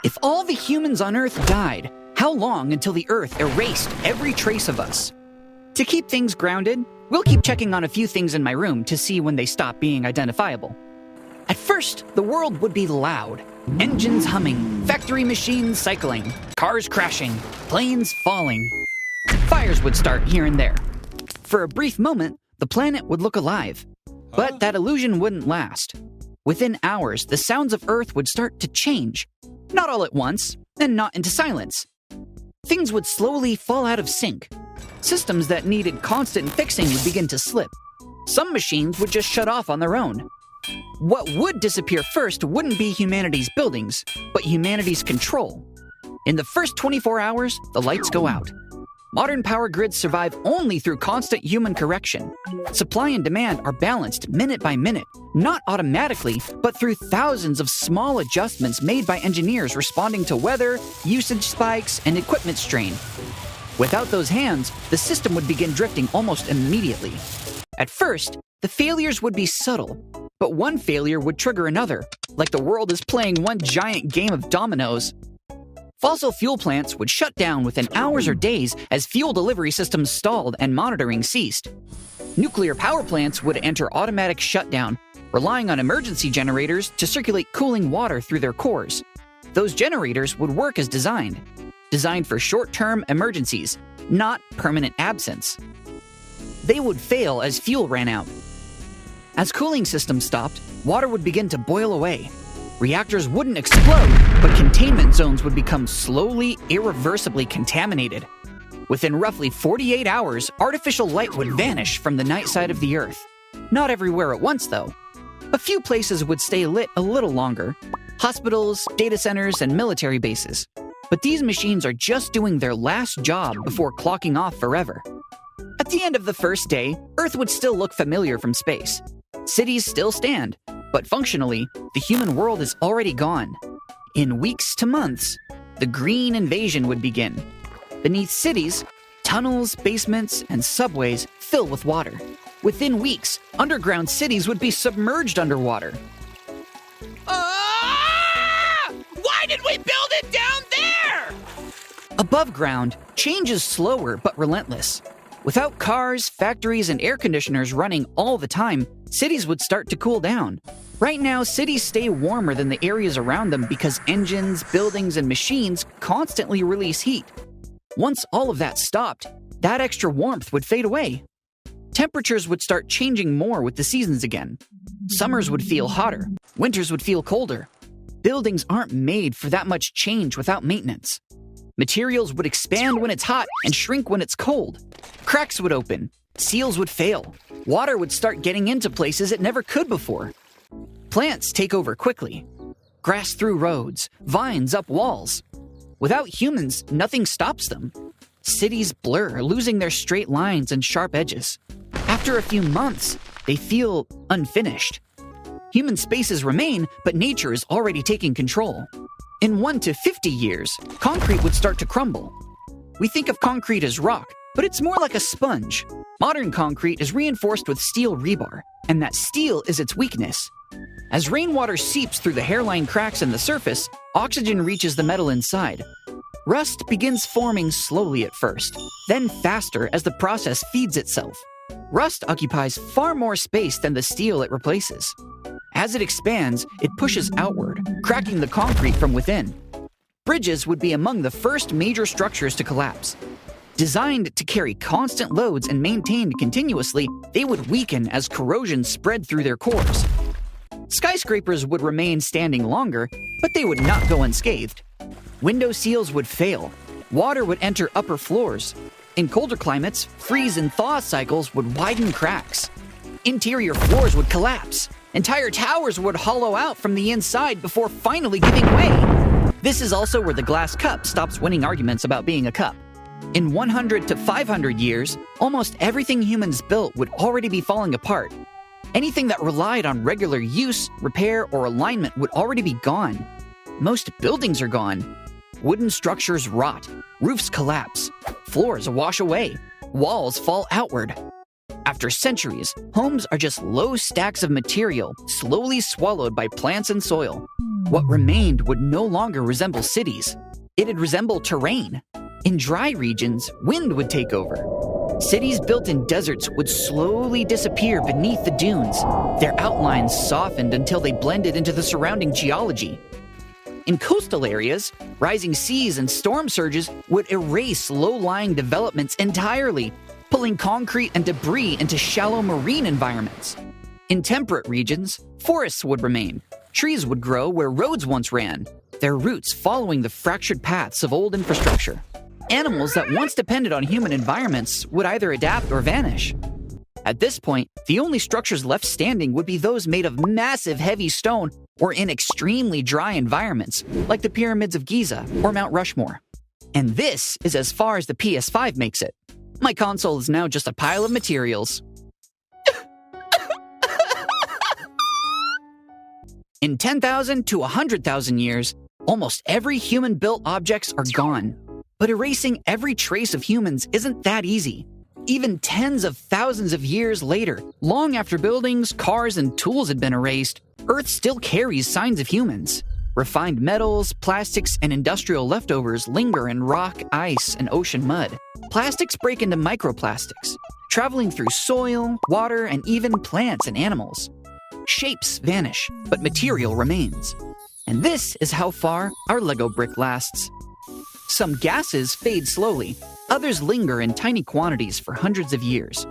If all the humans on Earth died, how long until the Earth erased every trace of us? To keep things grounded, we'll keep checking on a few things in my room to see when they stop being identifiable. At first, the world would be loud. Engines humming, factory machines cycling, cars crashing, planes falling. Fires would start here and there. For a brief moment, the planet would look alive. But that illusion wouldn't last. Within hours, the sounds of Earth would start to change. Not all at once, and not into silence. Things would slowly fall out of sync. Systems that needed constant fixing would begin to slip. Some machines would just shut off on their own. What would disappear first wouldn't be humanity's buildings, but humanity's control. In the first 24 hours, the lights go out. Modern power grids survive only through constant human correction. Supply and demand are balanced minute by minute, not automatically, but through thousands of small adjustments made by engineers responding to weather, usage spikes, and equipment strain. Without those hands, the system would begin drifting almost immediately. At first, the failures would be subtle, but one failure would trigger another, like the world is playing one giant game of dominoes. Fossil fuel plants would shut down within hours or days as fuel delivery systems stalled and monitoring ceased. Nuclear power plants would enter automatic shutdown, relying on emergency generators to circulate cooling water through their cores. Those generators would work as designed for short-term emergencies, not permanent absence. They would fail as fuel ran out. As cooling systems stopped, water would begin to boil away. Reactors wouldn't explode, but containment zones would become slowly, irreversibly contaminated. Within roughly 48 hours, artificial light would vanish from the night side of the Earth. Not everywhere at once, though. A few places would stay lit a little longer. Hospitals, data centers, and military bases. But these machines are just doing their last job before clocking off forever. At the end of the first day, Earth would still look familiar from space. Cities still stand, but functionally, the human world is already gone. In weeks to months, the green invasion would begin. Beneath cities, tunnels, basements, and subways fill with water. Within weeks, underground cities would be submerged underwater. Why did we build it down there? Above ground, change is slower but relentless. Without cars, factories, and air conditioners running all the time, cities would start to cool down. Right now, cities stay warmer than the areas around them because engines, buildings, and machines constantly release heat. Once all of that stopped, that extra warmth would fade away. Temperatures would start changing more with the seasons again. Summers would feel hotter, winters would feel colder. Buildings aren't made for that much change without maintenance. Materials would expand when it's hot and shrink when it's cold. Cracks would open, seals would fail, water would start getting into places it never could before. Plants take over quickly. Grass through roads, vines up walls. Without humans, nothing stops them. Cities blur, losing their straight lines and sharp edges. After a few months, they feel unfinished. Human spaces remain, but nature is already taking control. In 1 to 50 years, concrete would start to crumble. We think of concrete as rock, but it's more like a sponge. Modern concrete is reinforced with steel rebar, and that steel is its weakness. As rainwater seeps through the hairline cracks in the surface, oxygen reaches the metal inside. Rust begins forming slowly at first, then faster as the process feeds itself. Rust occupies far more space than the steel it replaces. As it expands, it pushes outward, cracking the concrete from within. Bridges would be among the first major structures to collapse. Designed to carry constant loads and maintained continuously, they would weaken as corrosion spread through their cores. Skyscrapers would remain standing longer, but they would not go unscathed. Window seals would fail. Water would enter upper floors. In colder climates, freeze and thaw cycles would widen cracks. Interior floors would collapse. Entire towers would hollow out from the inside before finally giving way. This is also where the glass cup stops winning arguments about being a cup. In 100 to 500 years, almost everything humans built would already be falling apart. Anything that relied on regular use, repair, or alignment would already be gone. Most buildings are gone. Wooden structures rot, roofs collapse, floors wash away, walls fall outward. After centuries, homes are just low stacks of material slowly swallowed by plants and soil. What remained would no longer resemble cities. It'd resemble terrain. In dry regions, wind would take over. Cities built in deserts would slowly disappear beneath the dunes, their outlines softened until they blended into the surrounding geology. In coastal areas, rising seas and storm surges would erase low-lying developments entirely, pulling concrete and debris into shallow marine environments. In temperate regions, forests would remain. Trees would grow where roads once ran, their roots following the fractured paths of old infrastructure. Animals that once depended on human environments would either adapt or vanish. At this point, the only structures left standing would be those made of massive heavy stone or in extremely dry environments, like the pyramids of Giza or Mount Rushmore. And this is as far as the PS5 makes it. My console is now just a pile of materials. In 10,000 to 100,000 years, almost every human-built objects are gone. But erasing every trace of humans isn't that easy. Even tens of thousands of years later, long after buildings, cars, and tools had been erased, Earth still carries signs of humans. Refined metals, plastics, and industrial leftovers linger in rock, ice, and ocean mud. Plastics break into microplastics, traveling through soil, water, and even plants and animals. Shapes vanish, but material remains. And this is how far our Lego brick lasts. Some gases fade slowly, others linger in tiny quantities for hundreds of years.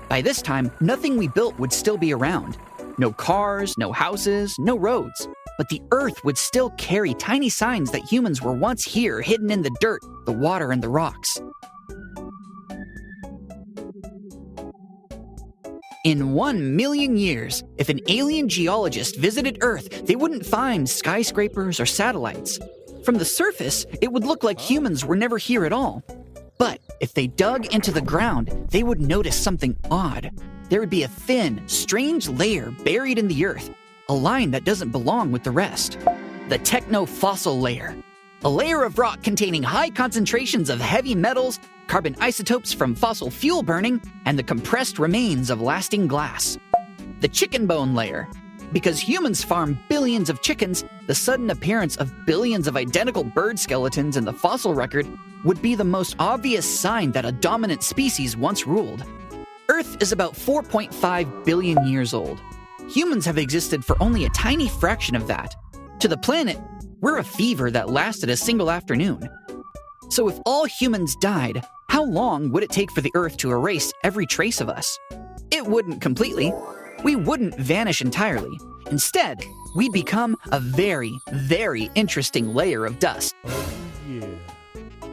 By this time, nothing we built would still be around. No cars, no houses, no roads. But the Earth would still carry tiny signs that humans were once here, hidden in the dirt, the water, and the rocks. In 1 million years, if an alien geologist visited Earth, they wouldn't find skyscrapers or satellites. From the surface, it would look like humans were never here at all. But if they dug into the ground, they would notice something odd. There would be a thin, strange layer buried in the earth, a line that doesn't belong with the rest. The techno-fossil layer. A layer of rock containing high concentrations of heavy metals, carbon isotopes from fossil fuel burning, and the compressed remains of lasting glass. The chicken bone layer. Because humans farm billions of chickens, the sudden appearance of billions of identical bird skeletons in the fossil record would be the most obvious sign that a dominant species once ruled. Earth is about 4.5 billion years old. Humans have existed for only a tiny fraction of that. To the planet, we're a fever that lasted a single afternoon. So if all humans died, how long would it take for the Earth to erase every trace of us? It wouldn't completely. We wouldn't vanish entirely. Instead, we'd become a very, very interesting layer of dust. Oh, yeah.